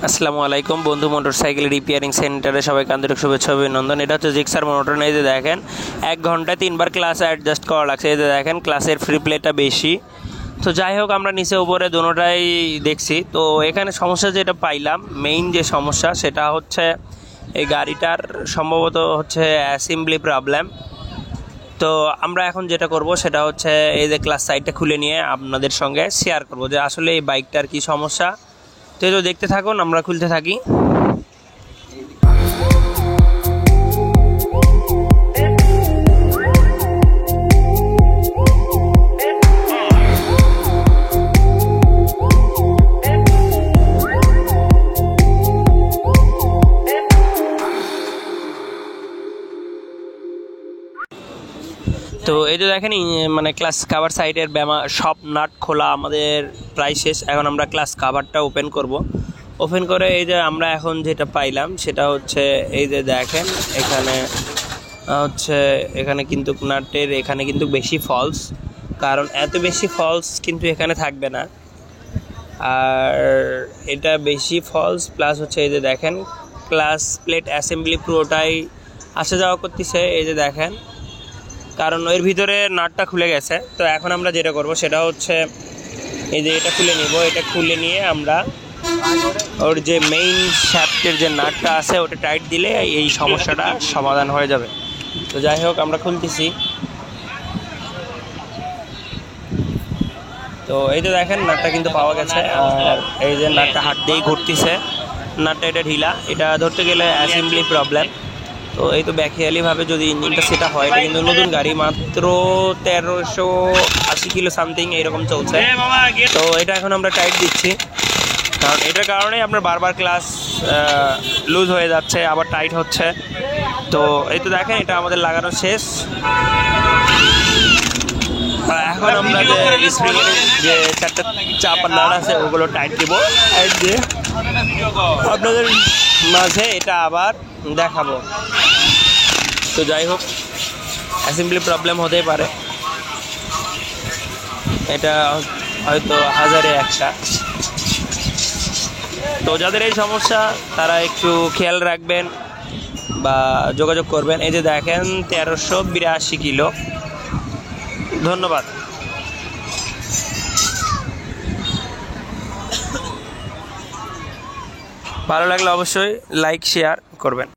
আসসালামু আলাইকুম বন্ধু, মোটরসাইকেল রিপেয়ারিং সেন্টারে সবাইকে আন্তরিক শুভেচ্ছা অভিনন্দন। এটা হচ্ছে জিক্সার মোটর। এই যে দেখেন 1 ঘন্টায় 3বার ক্লাস অ্যাডজাস্ট করা লাগছে। এই যে দেখেন ক্লাসের ফ্রি প্লেটা বেশি। তো যাই হোক, আমরা নিচে উপরে দুটোটাই দেখছি। তো এখানে সমস্যা যেটা পাইলাম, মেইন যে সমস্যা সেটা হচ্ছে এই গাড়িটার সম্ভবত হচ্ছে অ্যাসেম্বলি প্রবলেম। তো আমরা এখন যেটা করব সেটা হচ্ছে এই যে ক্লাস সাইডটা খুলে নিয়ে আপনাদের সঙ্গে শেয়ার করব যে আসলে এই বাইকটার কি সমস্যা। তো এই তো দেখতে থাকুন, আমরা খুলতে থাকি। তো এই যে দেখেন মানে ক্লাস কাভার সাইডের সব নাট খোলা আমাদের প্রায় শেষ। এখন আমরা ক্লাস কাভারটা ওপেন করব। ওপেন করে এই যে আমরা এখন যেটা পাইলাম সেটা হচ্ছে এই যে দেখেন এখানে কিন্তু নাটের এখানে কিন্তু বেশি ফলস, কারণ এত বেশি ফলস কিন্তু এখানে থাকবে না। আর এটা বেশি ফলস প্লাস হচ্ছে এই যে দেখেন ক্লাস প্লেট অ্যাসেম্বলি পুরোটাই আসা যাওয়া করতেছে। এই যে দেখেন, কারণ এর ভিতরে নাটটা খুলে গেছে। তো এখন আমরা যেটা করব সেটা হচ্ছে এই যে এটা খুলে নিব। এটা খুলে নিয়ে আমরা ওর যে মেইন শ্যাফটের যে নাটটা আছে ওটা টাইট দিলে এই সমস্যাটা সমাধান হয়ে যাবে। তো যাই হোক, আমরা খুলতেছি। তো এই যে দেখেন নাটটা কিন্তু পাওয়া গেছে। আর এই যে নাটটা হাত দিয়েই ঘুরতেছে। নাটটা এটা ঢিলা, এটা ধরতে গেলে অ্যাসেম্বলি প্রবলেম। তো এই তো ব্যাখিয়ালিভাবে যদি ইঞ্জিনটা সেটা হয়, এটা কিন্তু নতুন গাড়ি, মাত্র 1380 কিলো সামথিং এইরকম চলছে। তো এটা এখন আমরা টাইট দিচ্ছি, কারণ এটার কারণে আপনার বারবার ক্লাস লুজ হয়ে যাচ্ছে, আবার টাইট হচ্ছে। তো এই তো দেখেন এটা আমাদের লাগানো শেষ। এখন আমরা যে স্প্রিংয়ের যে 4টা চাপার নাট আছে ওগুলো টাইট দিব। টাইট দিয়ে আপনাদের মাঝে এটা আবার দেখাবো। তো যাই হোক, অ্যাসেম্বলি প্রবলেম হতেই পারে, এটা হয়তো হাজারে একটা। তো যাদের এই সমস্যা তারা একটু খেয়াল রাখবেন বা যোগাযোগ করবেন। এই যে দেখেন 1382 কিলো। ধন্যবাদ। ভালো লাগলে অবশ্যই লাইক শেয়ার করবেন।